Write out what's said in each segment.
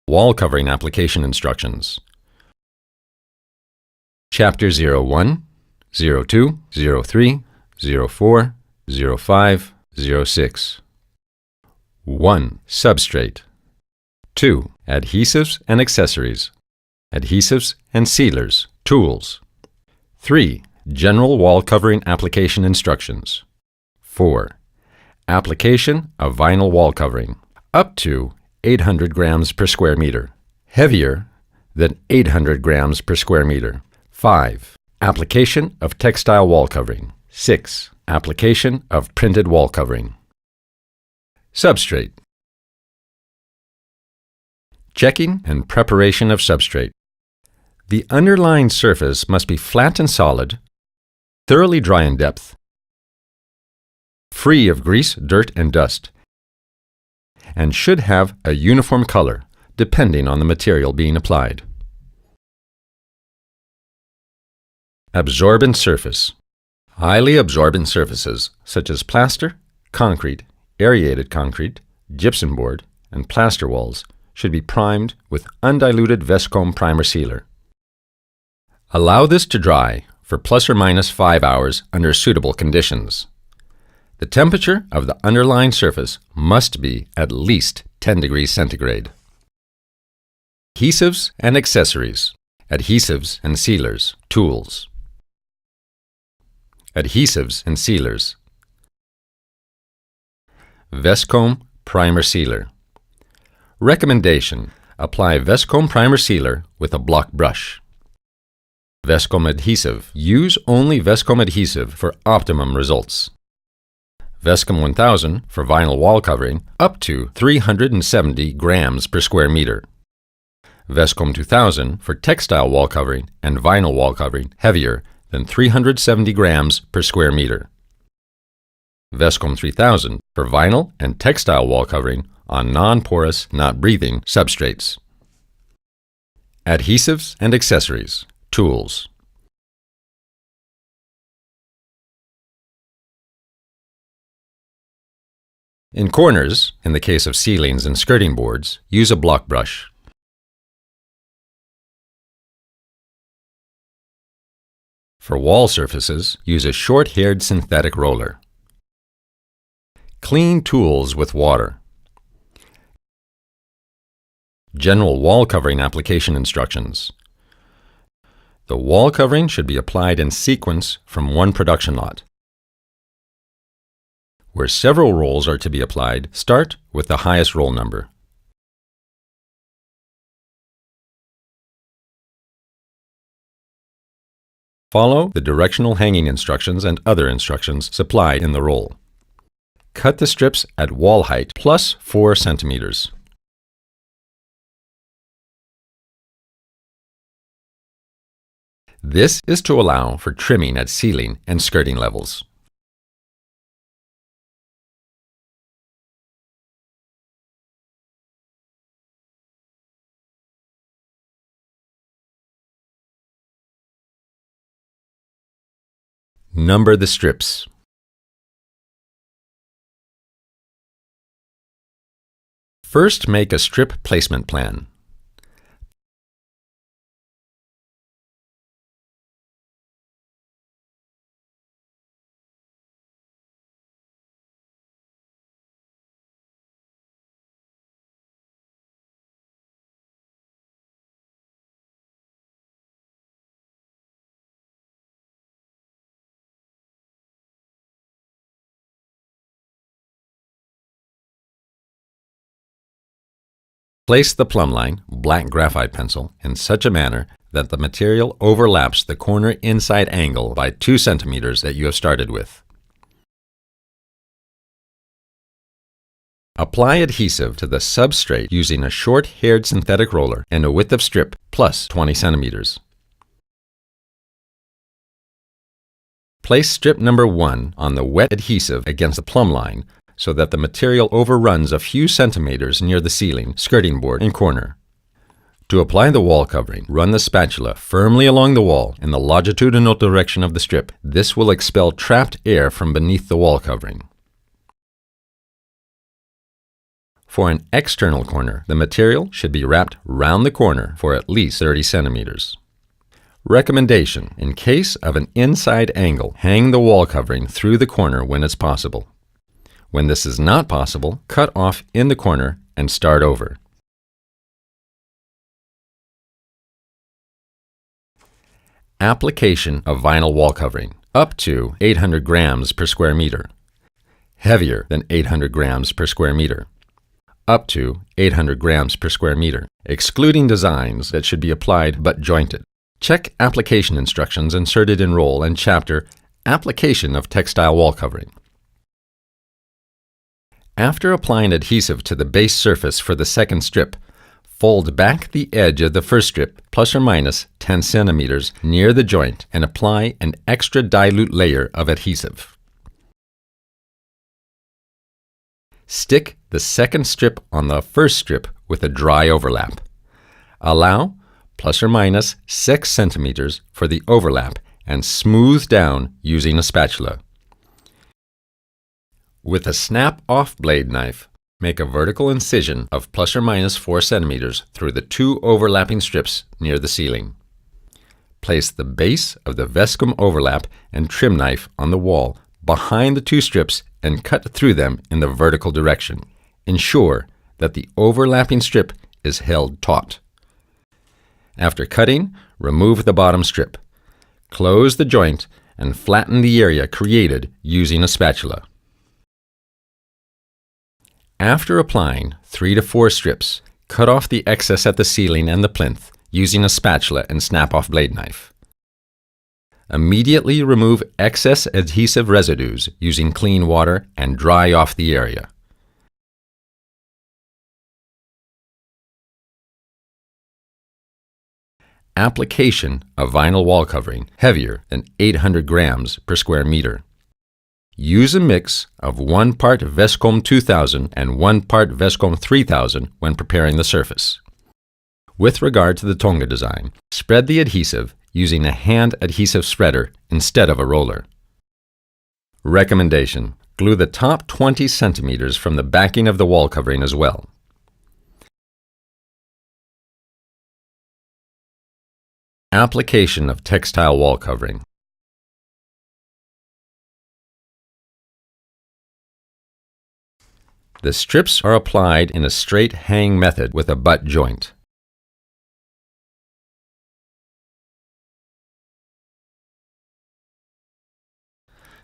Wall covering application instructions. Chapter 01, 02, 03, 04, 05, 06. 1. Substrate. 2. Adhesives and accessories. Adhesives and sealers, tools. 3. General wall covering application instructions. 4. Application of vinyl wall covering, up to 800 grams per square meter, heavier than 800 grams per square meter. 5. Application of textile wall covering. 6. Application of printed wall covering. Substrate. Checking and preparation of substrate. The underlying surface must be flat and solid, thoroughly dry in depth, free of grease, dirt, and dust, and should have a uniform color, depending on the material being applied. Absorbent surface. Highly absorbent surfaces, such as plaster, concrete, aerated concrete, gypsum board, and plaster walls, should be primed with undiluted Vescom primer sealer. Allow this to dry for plus or minus 5 hours under suitable conditions. The temperature of the underlying surface must be at least 10 degrees centigrade. Adhesives and accessories. Adhesives and sealers, tools. Adhesives and sealers. Vescom primer sealer. Recommendation: apply Vescom primer sealer with a block brush. Vescom adhesive. Use only Vescom adhesive for optimum results. Vescom 1000 for vinyl wall covering, up to 370 grams per square meter. Vescom 2000 for textile wall covering and vinyl wall covering, heavier than 370 grams per square meter. Vescom 3000 for vinyl and textile wall covering on non-porous, not breathing substrates. Adhesives and accessories, tools. In corners, in the case of ceilings and skirting boards, use a block brush. For wall surfaces, use a short-haired synthetic roller. Clean tools with water. General wall covering application instructions. The wall covering should be applied in sequence from one production lot. Where several rolls are to be applied, start with the highest roll number. Follow the directional hanging instructions and other instructions supplied in the roll. Cut the strips at wall height plus 4 centimeters. This is to allow for trimming at ceiling and skirting levels. Number the strips. First, make a strip placement plan. Place the plumb line, black graphite pencil, in such a manner that the material overlaps the corner inside angle by 2 centimeters that you have started with. Apply adhesive to the substrate using a short-haired synthetic roller and a width of strip plus 20 centimeters. Place strip number 1 on the wet adhesive against the plumb line so that the material overruns a few centimeters near the ceiling, skirting board, and corner. To apply the wall covering, run the spatula firmly along the wall in the longitudinal direction of the strip. This will expel trapped air from beneath the wall covering. For an external corner, the material should be wrapped round the corner for at least 30 centimeters. Recommendation: in case of an inside angle, hang the wall covering through the corner when it's possible. When this is not possible, cut off in the corner and start over. Application of vinyl wall covering, up to 800 grams per square meter. Heavier than 800 grams per square meter. Up to 800 grams per square meter, excluding designs that should be applied but jointed. Check application instructions inserted in Roll and Chapter Application of Textile Wall Covering. After applying adhesive to the base surface for the second strip, fold back the edge of the first strip plus or minus 10 centimeters near the joint and apply an extra dilute layer of adhesive. Stick the second strip on the first strip with a dry overlap. Allow plus or minus 6 centimeters for the overlap and smooth down using a spatula. With a snap-off blade knife, make a vertical incision of plus or minus 4 centimeters through the 2 overlapping strips near the ceiling. Place the base of the Vescom overlap and trim knife on the wall behind the 2 strips and cut through them in the vertical direction. Ensure that the overlapping strip is held taut. After cutting, remove the bottom strip. Close the joint and flatten the area created using a spatula. After applying 3 to 4 strips, cut off the excess at the ceiling and the plinth using a spatula and snap-off blade knife. Immediately remove excess adhesive residues using clean water and dry off the area. Application of vinyl wall covering heavier than 800 grams per square meter. Use a mix of 1 part Vescom 2000 and 1 part Vescom 3000 when preparing the surface. With regard to the Tonga design, spread the adhesive using a hand adhesive spreader instead of a roller. Recommendation: glue the top 20 centimeters from the backing of the wall covering as well. Application of textile wall covering. The strips are applied in a straight hang method with a butt joint.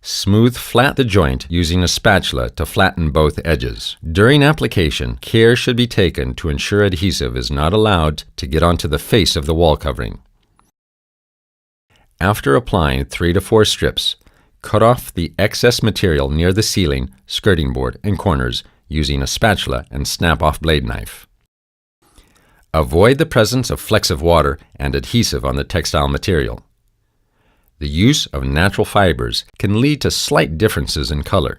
Smooth flat the joint using a spatula to flatten both edges. During application, care should be taken to ensure adhesive is not allowed to get onto the face of the wall covering. After applying 3 to 4 strips, cut off the excess material near the ceiling, skirting board, and corners using a spatula and snap-off blade knife. Avoid the presence of flecks of water and adhesive on the textile material. The use of natural fibers can lead to slight differences in color.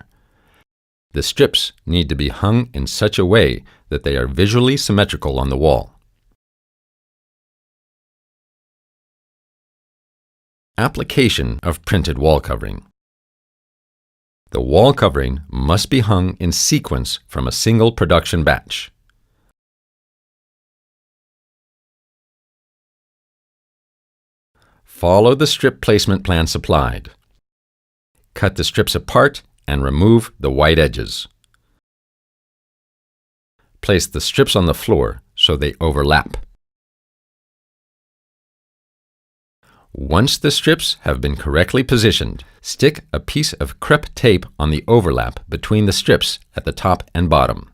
The strips need to be hung in such a way that they are visually symmetrical on the wall. Application of printed wall covering. The wall covering must be hung in sequence from a single production batch. Follow the strip placement plan supplied. Cut the strips apart and remove the white edges. Place the strips on the floor so they overlap. Once the strips have been correctly positioned, stick a piece of crepe tape on the overlap between the strips at the top and bottom.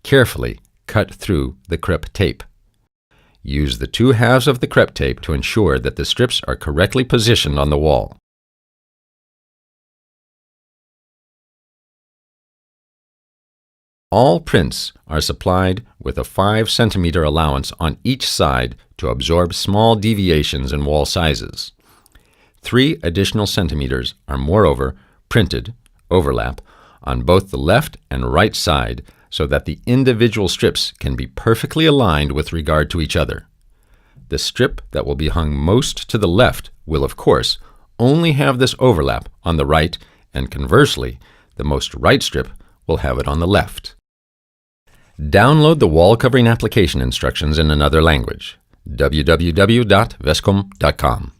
Carefully cut through the crepe tape. Use the 2 halves of the crepe tape to ensure that the strips are correctly positioned on the wall. All prints are supplied with a 5 centimeter allowance on each side to absorb small deviations in wall sizes. 3 additional centimeters are moreover printed, overlap, on both the left and right side so that the individual strips can be perfectly aligned with regard to each other. The strip that will be hung most to the left will, of course, only have this overlap on the right, and conversely, The most right strip will have it on the left. Download the wall covering application instructions in another language. www.vescom.com